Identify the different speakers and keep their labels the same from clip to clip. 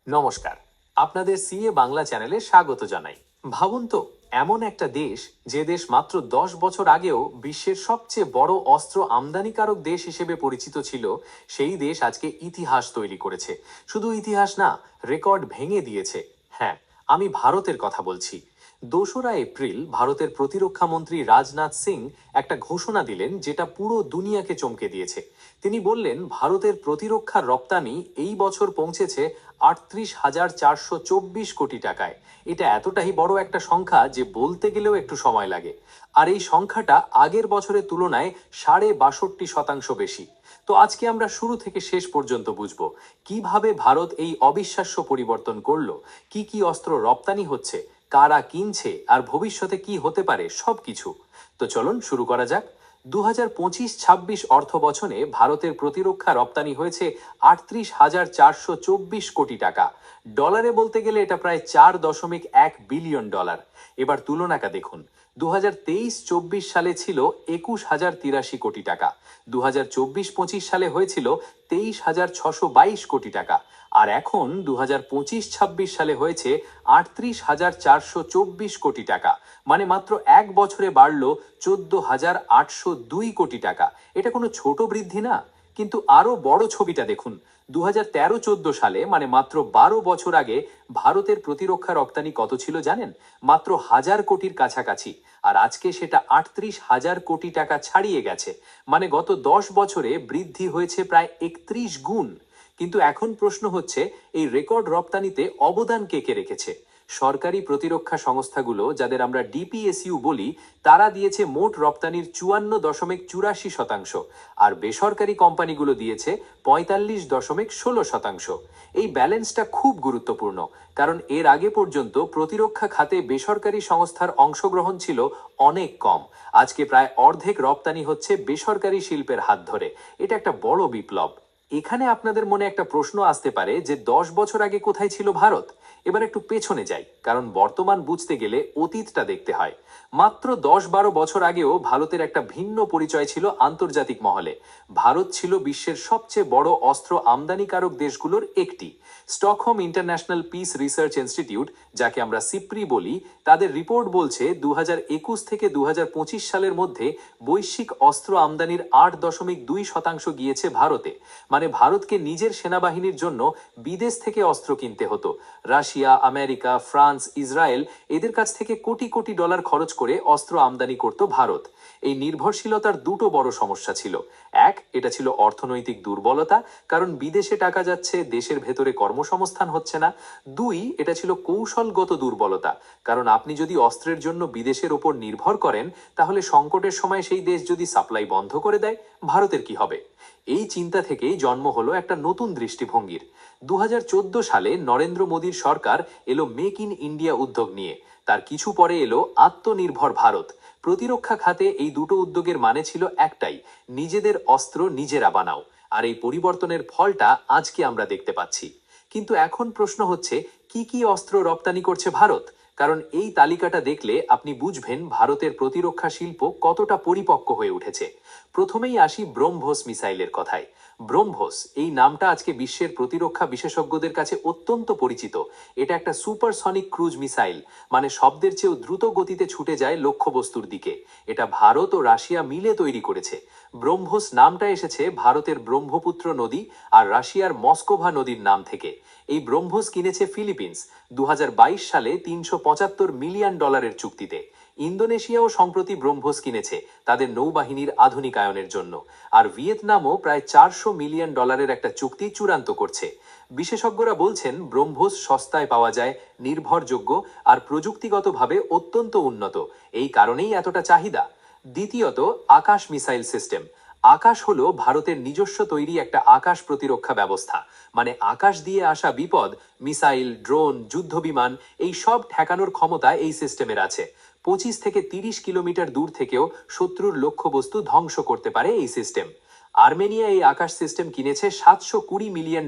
Speaker 1: নমস্কার, আপনাদের সিএ বাংলা চ্যানেলে স্বাগত জানাই। ভাবুন তো, এমন একটা দেশ যে দেশ মাত্র 10 বছর আগেও বিশ্বের সবচেয়ে বড় অস্ত্র আমদানিকারক দেশ হিসেবে পরিচিত ছিল, সেই দেশ আজকে ইতিহাস তৈরি করেছে। শুধু ইতিহাস না, রেকর্ড ভেঙে দিয়েছে। হ্যাঁ, আমি ভারতের কথা বলছি। 2রা এপ্রিল ভারতের প্রতিরক্ষা মন্ত্রী রাজনাথ সিং একটা ঘোষণা দিলেন, যেটা পুরো দুনিয়াকে চমকে দিয়েছে। তিনি বললেন, ভারতের প্রতিরক্ষার রপ্তানি এই বছর পৌঁছেছে 38,424 কোটি টাকায়। এটা এতটাই বড় একটা সংখ্যা যে বলতে গেলেও একটু সময় লাগে। আর এই সংখ্যাটা আগের বছরের তুলনায় 62.5% বেশি। তো আজকে আমরা শুরু থেকে শেষ পর্যন্ত বুঝবো কিভাবে ভারত এই অবিশ্বাস্য পরিবর্তন করলো, কি কি অস্ত্র রপ্তানি হচ্ছে, কারা কিনছে, আর ভবিষ্যতে কি হতে পারে সবকিছু। তো চলুন শুরু করা যাক। 2025-26 অর্থ বছরে ভারতের প্রতিরক্ষা রপ্তানি হয়েছে 38,424 কোটি টাকা। ডলারে বলতে গেলে এটা প্রায় 4.1 বিলিয়ন ডলার। এবার তুলনাটা দেখুন, 2023-24 সালে ছিল 21,083 কোটি টাকা, 2024-25 সালে হয়েছিল 23,622 কোটি টাকা, আর এখন 2025-26 সালে হয়েছে 38,424 কোটি টাকা। মানে মাত্র এক বছরে বাড়লো 14,802 কোটি টাকা। এটা কোনো ছোট বৃদ্ধি না। কিন্তু আরো বড় ছবিটা দেখুন, 2013-14 সালে মানে মাত্র 12 বছর আগে ভারতের প্রতিরক্ষা রপ্তানি কত ছিল জানেন? মাত্র 1,000 কোটির কাছাকাছি। আর আজকে সেটা 38,000 কোটি টাকা ছাড়িয়ে গেছে। মানে গত 10 বছরে বৃদ্ধি হয়েছে প্রায় 31 গুণ। কিন্তু এখন প্রশ্ন হচ্ছে, এই রেকর্ড রপ্তানিতে অবদান কে কে রেখেছে? সরকারি প্রতিরক্ষা সংস্থাগুলো, যাদের আমরা ডিপিএসইউ বলি, তারা দিয়েছে মোট রপ্তানির 54.84%, আর বেসরকারি কোম্পানিগুলো দিয়েছে 45.16%। এই ব্যালেন্সটা খুব গুরুত্বপূর্ণ, কারণ এর আগে পর্যন্ত প্রতিরক্ষা খাতে বেসরকারি সংস্থার অংশগ্রহণ ছিল অনেক কম। আজকে প্রায় অর্ধেক রপ্তানি হচ্ছে বেসরকারি শিল্পের হাত ধরে। এটা একটা বড় বিপ্লব। এখানে আপনাদের মনে একটা প্রশ্ন আসতে পারে যে 10 বছর আগে কোথায় ছিল ভারত। এবার একটু পেছনে যাই, কারণ বর্তমান বুঝতে গেলে অতীতটা দেখতে হয়। মাত্র 10-12 বছর আগেও ভারতের একটা ভিন্ন পরিচয় ছিল আন্তর্জাতিক মহলে। ভারত ছিল বিশ্বের সবচেয়ে বড় অস্ত্র আমদানিকারক দেশগুলোর একটি। Stockholm international piece research institute, যাকে আমরা সিপ্রি বলি, তাদের রিপোর্ট বলছে 2021 থেকে 2025 সালের মধ্যে বৈশ্বিক অস্ত্র আমদানির 8.2% গিয়েছে ভারতে। মানে ভারতকে নিজের সেনাবাহিনীর জন্য বিদেশ থেকে অস্ত্র কিনতে হতো। রাশিয়া, আমেরিকা, ফ্রান্স, ইসরায়েল এদের কাছ থেকে কোটি কোটি ডলার খরচ করে অস্ত্র আমদানি করত ভারত। এই নির্ভরশীলতার দুটো বড় সমস্যা ছিল। এক, এটা ছিল অর্থনৈতিক দুর্বলতা, কারণ বিদেশে টাকা যাচ্ছে, দেশের ভেতরে কর্মসংস্থান হচ্ছে না। দুই, এটা ছিল কৌশলগত দুর্বলতা, কারণ আপনি যদি অস্ত্রের জন্য বিদেশের ওপর নির্ভর করেন, তাহলে সংকটের সময় সেই দেশ যদি সাপ্লাই বন্ধ করে দেয়, ভারতের কি হবে? এই চিন্তা থেকেই জন্ম হলো একটা নতুন দৃষ্টিভঙ্গির। 2014 সালে নরেন্দ্র মোদীর সরকার এলো মেক ইন ইন্ডিয়া উদ্যোগ নিয়ে। তার কিছু পরে এলো আত্মনির্ভর ভারত। প্রতিরক্ষা খাতে এই দুটো উদ্যোগের মানে ছিল একটাই, নিজেদের অস্ত্র নিজেরা বানাও। আর এই পরিবর্তনের ফলটা আজকে আমরা দেখতে পাচ্ছি। কিন্তু এখন প্রশ্ন হচ্ছে, কি কি অস্ত্র রপ্তানি করছে ভারত? কারণ এই তালিকাটা দেখলে আপনি বুঝবেন ভারতের প্রতিরক্ষা শিল্প কতটা পরিপক্ক হয়ে উঠেছে। প্রথমেই আসি ব্রহ্মোস মিসাইলের কথায়। ব্রহ্মোস এই নামটা আজকে বিশ্বের প্রতিরক্ষা বিশেষজ্ঞদের কাছে অত্যন্ত পরিচিত। এটা একটা সুপারসনিক ক্রুজ মিসাইল, মানে শব্দের চেয়েও দ্রুত গতিতে ছুটে যায় লক্ষ্যবস্তুর দিকে। এটা ভারত ও রাশিয়া মিলে তৈরি করেছে। ব্রহ্মোস নামটা এসেছে ভারতের ব্রহ্মপুত্র নদী আর রাশিয়ার মস্কোভা নদীর নাম থেকে। এই ব্রহ্মোস কিনেছে ফিলিপিন্স 2022 সালে $375 মিলিয়ন চুক্তিতে। ইন্দোনেশিয়াও সম্প্রতি ব্রহ্মোস কিনেছে তাদের নৌবাহিনীর আধুনিকায়নের জন্য। আর ভিয়েতনামও প্রায় $400 মিলিয়ন একটা চুক্তি চূড়ান্ত করছে। বিশেষজ্ঞরা বলছেন ব্রহ্মোস সস্তায় পাওয়া যায়, নির্ভরযোগ্য আর প্রযুক্তিগতভাবে অত্যন্ত উন্নত। এই কারণেই এতটা চাহিদা। দ্বিতীয়ত, আকাশ মিসাইল সিস্টেম। আকাশ হলো ভারতের নিজস্ব তৈরি একটা আকাশ প্রতিরক্ষা ব্যবস্থা। মানে আকাশ দিয়ে আসা বিপদ, মিসাইল, ড্রোন, যুদ্ধবিমান, এই সব ঠেকানোর ক্ষমতা এই সিস্টেমের আছে। 25 থেকে 30 কিলোমিটার দূর থেকেও শত্রুর লক্ষ্যবস্তু ধ্বংস করতে পারে এই সিস্টেম। আর্মেনিয়া এই আকাশ সিস্টেম কিনেছে $720 মিলিয়ন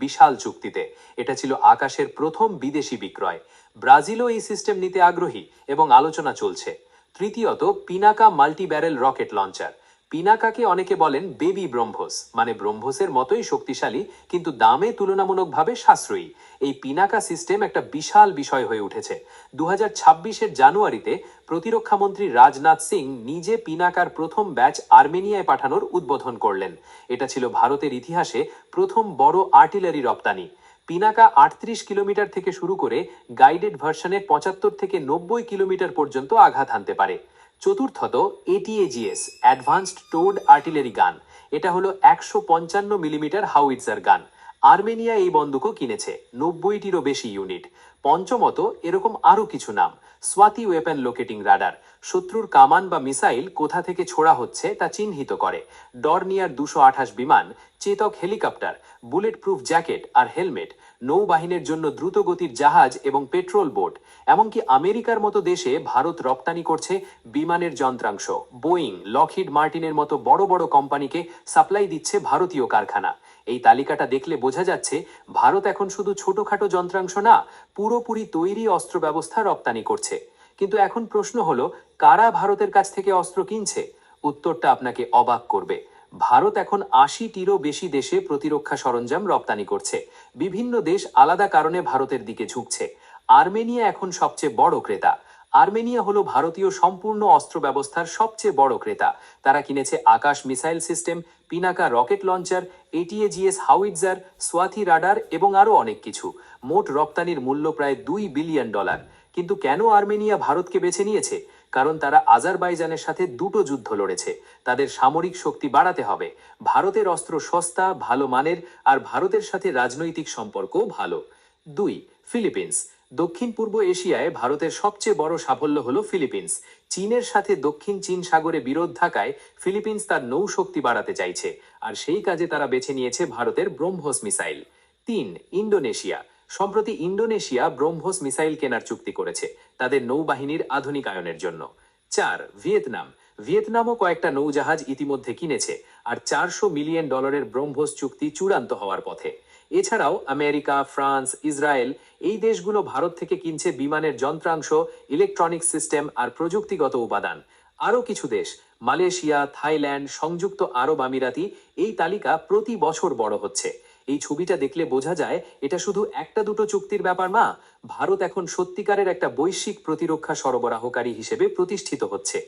Speaker 1: বিশাল চুক্তিতে। এটা ছিল আকাশের প্রথম বিদেশি বিক্রয়। ব্রাজিলও এই সিস্টেম নিতে আগ্রহী এবং আলোচনা চলছে। তৃতীয়ত, Pinaka multi barrel rocket launcher. পিনাকাকে অনেকে বলেন বেবি ব্রহ্মোস, মানে ব্রহ্মোসের মতোই শক্তিশালী কিন্তু দামে তুলনামূলকভাবে সাশ্রয়ী। এই পিনাকা সিস্টেম একটা বিশাল বিষয় হয়ে উঠেছে। 2026-এর জানুয়ারিতে প্রতিরক্ষামন্ত্রী রাজনাথ সিং নিজে পিনাকার প্রথম ব্যাচ আর্মেনিয়ায় পাঠানোর উদ্বোধন করলেন। এটা ছিল ভারতের ইতিহাসে প্রথম বড় আর্টিলারি রপ্তানি। পিনাকা 38 কিলোমিটার থেকে শুরু করে গাইডেড ভার্সনে 75 থেকে 90 কিলোমিটার পর্যন্ত আঘাত হানতে পারে। চতুর্থত এটিএজিএস, অ্যাডভান্সড টোড আর্টিলারি গান। এটা হলো 155 মিলিমিটার হাউইটজার গান। আর্মেনিয়া এই বন্দুকও কিনেছে 90টিরও বেশি ইউনিট। পঞ্চমত এরকম আরও কিছু নাম: স্বাতি ওয়েপন লোকেটিং রাডার, শত্রুর কামান বা মিসাইল কোথা থেকে ছোড়া হচ্ছে তা চিহ্নিত করে। ডরনিয়ার 228 বিমান, Chetak helicopter, bullet proof jacket আর হেলমেট, নৌবাহিনীর জন্য দ্রুতগতির জাহাজ এবং পেট্রোল বোট। এমনকি আমেরিকার মতো দেশে ভারত রপ্তানি করছে বিমানের যন্ত্রাংশ। বোয়িং, লকহিড মার্টিনের মতো বড় বড় কোম্পানিকে সাপ্লাই দিচ্ছে ভারতীয় কারখানা। এই তালিকাটা দেখলে বোঝা যাচ্ছে ভারত এখন শুধু ছোটখাটো যন্ত্রাংশ না, পুরোপুরি তৈরি অস্ত্র ব্যবস্থা রপ্তানি করছে। কিন্তু এখন প্রশ্ন হলো, কারা ভারতের কাছ থেকে অস্ত্র কিনছে? উত্তরটা আপনাকে অবাক করবে। ভারত এখন 80টিরও বেশি দেশে প্রতিরক্ষা সরঞ্জাম রপ্তানি করছে। বিভিন্ন দেশ আলাদা কারণে ভারতের দিকে ঝুঁকছে। আর্মেনিয়া এখন সবচেয়ে বড় ক্রেতা। আর্মেনিয়া হলো ভারতীয় সম্পূর্ণ অস্ত্র ব্যবস্থার সবচেয়ে বড় ক্রেতা। তারা কিনেছে Akash missile system, Pinaka rocket launcher, ATAGS howitzer, Swathi radar এবং আরও অনেক কিছু। মোট রপ্তানির মূল্য প্রায় $2 বিলিয়ন। কিন্তু কেন আর্মেনিয়া ভারতকে বেছে নিয়েছে? কারণ তারা আজারবাইজানের সাথে দুটো যুদ্ধ লড়েছে। তাদের সামরিক শক্তি বাড়াতে হবে। ভারতের অস্ত্র সস্তা, ভালো মানের, আর ভারতের সাথে রাজনৈতিক সম্পর্কও ভালো। 2. ফিলিপিন্স। দক্ষিণ পূর্ব এশিয়ায় ভারতের সবচেয়ে বড় সাফল্য হলো ফিলিপিন্স। চীনের সাথে দক্ষিণ চীন সাগরে বিরোধ থাকায় ফিলিপিন্স তার নৌশক্তি বাড়াতে চাইছে, আর সেই কাজে তারা বেছে নিয়েছে ভারতের ব্রহ্মোস মিসাইল। 3. ইন্দোনেশিয়া। সম্প্রতি ইন্দোনেশিয়া ব্রহ্মোস মিসাইল কেনার চুক্তি করেছে তাদের নৌবাহিনীর আধুনিকায়নের জন্য। 4. ভিয়েতনাম। ভিয়েতনামও কয়েকটা নৌজাহাজ ইতিমধ্যে কিনেছে, আর $400 মিলিয়ন ব্রহ্মোস চুক্তি চূড়ান্ত হওয়ার পথে। এছাড়াও আমেরিকা, ফ্রান্স, ইসরায়েল এই দেশগুলো ভারত থেকে কিনছে বিমানের যন্ত্রাংশ, ইলেকট্রনিক সিস্টেম আর প্রযুক্তিগত উপাদান। আরও কিছু দেশ, মালয়েশিয়া, থাইল্যান্ড, সংযুক্ত আরব আমিরাতি, এই তালিকা প্রতি বছর বড় হচ্ছে। এই ছবিটা দেখলে বোঝা যায় এটা শুধু একটা দুটো চুক্তির ব্যাপার না। ভারত এখন সত্যিকারের একটা বৈশ্বিক প্রতিরক্ষা সরবরাহকারী হিসেবে প্রতিষ্ঠিত হচ্ছে।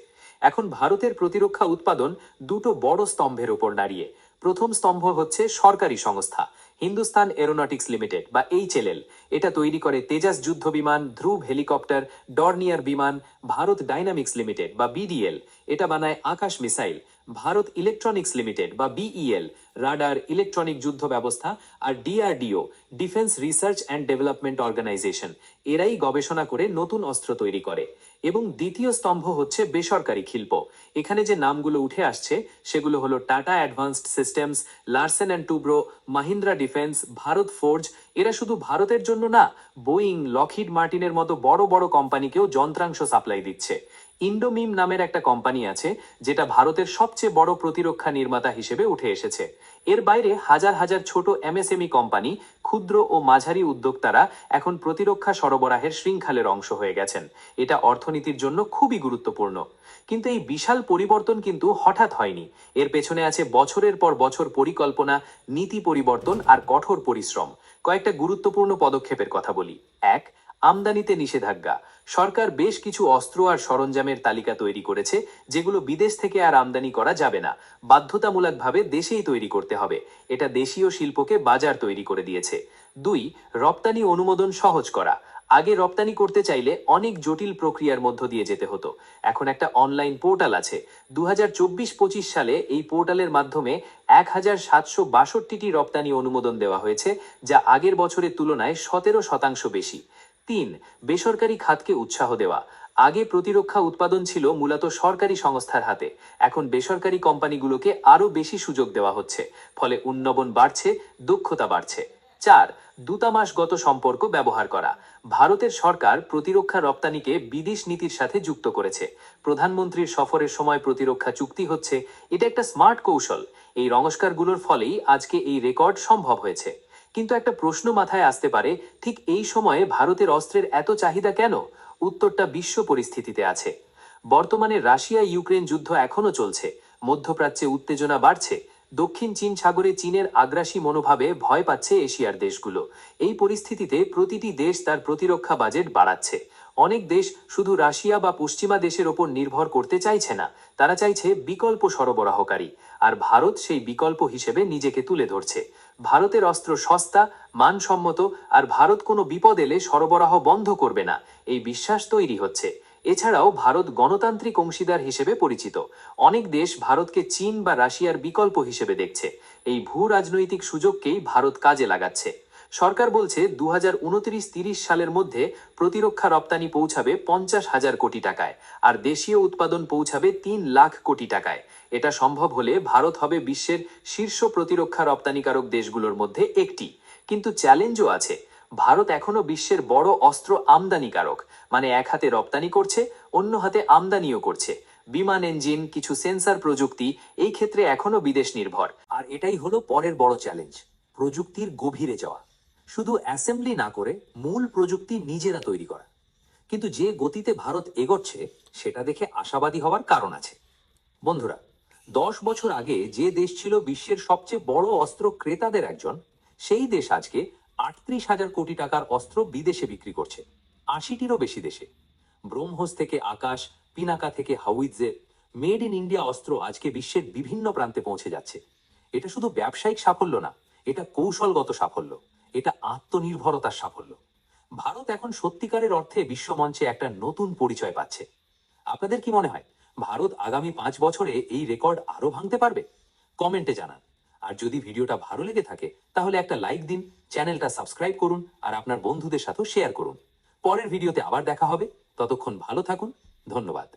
Speaker 1: এখন ভারতের প্রতিরক্ষা উৎপাদন দুটো বড় স্তম্ভের উপর দাঁড়িয়ে। প্রথম স্তম্ভ হচ্ছে সরকারি সংস্থা, হিন্দুস্তান এরোনটিক্স লিমিটেড বা এইচএলএল। এটা তৈরি করে তেজাস যুদ্ধ বিমান, ধ্রুব হেলিকপ্টার, ডরনিয়ার বিমান। ভারত ডাইনামিক্স লিমিটেড বা বিডিএল, এটা বানায় Akash missile. Bharat electronics limited বা বিইএল, রাডার, ইলেকট্রনিক যুদ্ধ ব্যবস্থা। আর DRDO, defence research and development organisation, এরাই গবেষণা করে নতুন অস্ত্র তৈরি করে। এবং দ্বিতীয় স্তম্ভ হচ্ছে বেসরকারি শিল্প। এখানে যে নামগুলো উঠে আসছে সেগুলো হলো tata advanced systems, Larsen and Toubro, Mahindra defence, Bharat forge. এরা শুধু ভারতের জন্য না, বোয়িং, লকহিড মার্টিনের মতো বড় বড় কোম্পানিকেও যন্ত্রাংশ সাপ্লাই দিচ্ছে। ইন্ডোমিম নামের একটা কোম্পানি আছে যেটা ভারতের সবচেয়ে বড় প্রতিরক্ষা নির্মাতা হিসেবে উঠে এসেছে। এর বাইরে হাজার হাজার ছোট এমএসএমই কোম্পানি, ক্ষুদ্র ও মাঝারি উদ্যোক্তারা এখন প্রতিরক্ষা সরবরাহের শৃঙ্খলের অংশ হয়ে গেছেন। এটা অর্থনীতির জন্য খুবই গুরুত্বপূর্ণ। কিন্তু এই বিশাল পরিবর্তন কিন্তু হঠাৎ হয়নি। এর পেছনে আছে বছরের পর বছর পরিকল্পনা, নীতি পরিবর্তন আর কঠোর পরিশ্রম। কয়েকটা গুরুত্বপূর্ণ পদক্ষেপের কথা বলি। 1. আমদানিতে নিষেধাজ্ঞা। সরকার বেশ কিছু অস্ত্র আর সরঞ্জামের তালিকা তৈরি করেছে যেগুলো বিদেশ থেকে আর আমদানি করা যাবে না, বাধ্যতামূলকভাবে দেশেই তৈরি করতে হবে। এটা দেশীয় শিল্পকে বাজার তৈরি করে দিয়েছে। 2. রপ্তানি অনুমোদন সহজ করা। আগে রপ্তানি করতে চাইলে অনেক জটিল প্রক্রিয়ার মধ্য দিয়ে যেতে হতো। এখন একটা অনলাইন পোর্টাল আছে। 2024-25 সালে এই পোর্টালের মাধ্যমে 1762টি রপ্তানি অনুমোদন দেওয়া হয়েছে, যা আগের বছরের তুলনায় 17% বেশি। 3. বেসরকারি খাতকে উৎসাহ দেওয়া। আগে প্রতিরক্ষা উৎপাদন ছিল মূলত সরকারি সংস্থার হাতে, এখন বেসরকারি কোম্পানিগুলোকে আরও বেশি সুযোগ দেওয়া হচ্ছে। ফলে উন্নয়ন বাড়ছে, দক্ষতা বাড়ছে। 4. দূতাবাসগত সম্পর্ক ব্যবহার করা। ভারতের সরকার প্রতিরক্ষা রপ্তানিকে বিদেশ নীতির সাথে যুক্ত করেছে। প্রধানমন্ত্রীর সফরের সময় প্রতিরক্ষা চুক্তি হচ্ছে। এটা একটা স্মার্ট কৌশল। এই সংস্কারগুলোর ফলেই আজকে এই রেকর্ড সম্ভব হয়েছে। কিন্তু একটা প্রশ্ন মাথায় আসতে পারে, ঠিক এই সময়ে ভারতের অস্ত্রের এত চাহিদা কেন? উত্তরটা বিশ্ব পরিস্থিতিতে আছে। বর্তমানে রাশিয়া ইউক্রেন যুদ্ধ এখনো চলছে। মধ্যপ্রাচ্যে উত্তেজনা বাড়ছে, দক্ষিণ চীন সাগরে চীনের আগ্রাসী মনোভাবে ভয় পাচ্ছে এশিয়ার দেশগুলো। এই পরিস্থিতিতে প্রতিটি দেশ তার প্রতিরক্ষা বাজেট বাড়াচ্ছে। অনেক দেশ শুধু রাশিয়া বা পশ্চিমা দেশের ওপর নির্ভর করতে চাইছে না, তারা চাইছে বিকল্প সরবরাহকারী। আর ভারত সেই বিকল্প হিসেবে নিজেকে তুলে ধরছে। ভারতের অস্ত্র সস্তা, মানসম্মত, আর ভারত কোনো বিপদ এলে সরবরাহ বন্ধ করবে না, এই বিশ্বাস তৈরি হচ্ছে। এছাড়াও ভারত গণতান্ত্রিক অংশীদার হিসেবে পরিচিত। অনেক দেশ ভারতকে চীন বা রাশিয়ার বিকল্প হিসেবে দেখছে। এই ভূ রাজনৈতিক সুযোগকেই ভারত কাজে লাগাচ্ছে। সরকার বলছে 2029-30 সালের মধ্যে প্রতিরক্ষা রপ্তানি পৌঁছাবে 50,000 কোটি টাকায়, আর দেশীয় উৎপাদন পৌঁছাবে 3 লাখ কোটি টাকায়। এটা সম্ভব হলে ভারত হবে বিশ্বের শীর্ষ প্রতিরক্ষা রপ্তানিকারক দেশগুলোর মধ্যে একটি। কিন্তু চ্যালেঞ্জও আছে। ভারত এখনো বিশ্বের বড় অস্ত্র আমদানিকারক, মানে এক হাতে রপ্তানি করছে, অন্য হাতে আমদানিও করছে। বিমান ইঞ্জিন, কিছু সেন্সর প্রযুক্তি, এই ক্ষেত্রে এখনো বিদেশ নির্ভর।
Speaker 2: আর এটাই হলো পরের বড় চ্যালেঞ্জ, প্রযুক্তির গভীরে যাওয়া। শুধু অ্যাসেম্বলি না করে মূল প্রযুক্তি নিজেরা তৈরি করা। কিন্তু যে গতিতে ভারত এগোচ্ছে সেটা দেখে আশাবাদী হওয়ার কারণ আছে। বন্ধুরা, 10 বছর আগে যে দেশ ছিল বিশ্বের সবচেয়ে বড় অস্ত্র ক্রেতাদের একজন, সেই দেশ আজকে 38,000 কোটি টাকার অস্ত্র বিদেশে বিক্রি করছে, 80টিরও বেশি দেশে। ব্রহ্মোস থেকে আকাশ, পিনাকা থেকে হাউইৎজের, মেড ইন ইন্ডিয়া অস্ত্র আজকে বিশ্বের বিভিন্ন প্রান্তে পৌঁছে যাচ্ছে। এটা শুধু ব্যবসায়িক সাফল্য না, এটা কৌশলগত সাফল্য, এটা আত্মনির্ভরতার সাফল্য। ভারত এখন সত্যিকারের অর্থে বিশ্বমঞ্চে একটা নতুন পরিচয় পাচ্ছে। আপনাদের কি মনে হয়, ভারত আগামী 5 বছরে এই রেকর্ড আরো ভাঙতে পারবে? কমেন্টে জানান। আর যদি ভিডিওটা ভালো লেগে থাকে তাহলে একটা লাইক দিন, চ্যানেলটা সাবস্ক্রাইব করুন, আর আপনার বন্ধুদের সাথেও শেয়ার করুন। পরের ভিডিওতে আবার দেখা হবে। ততক্ষণ ভালো থাকুন। ধন্যবাদ।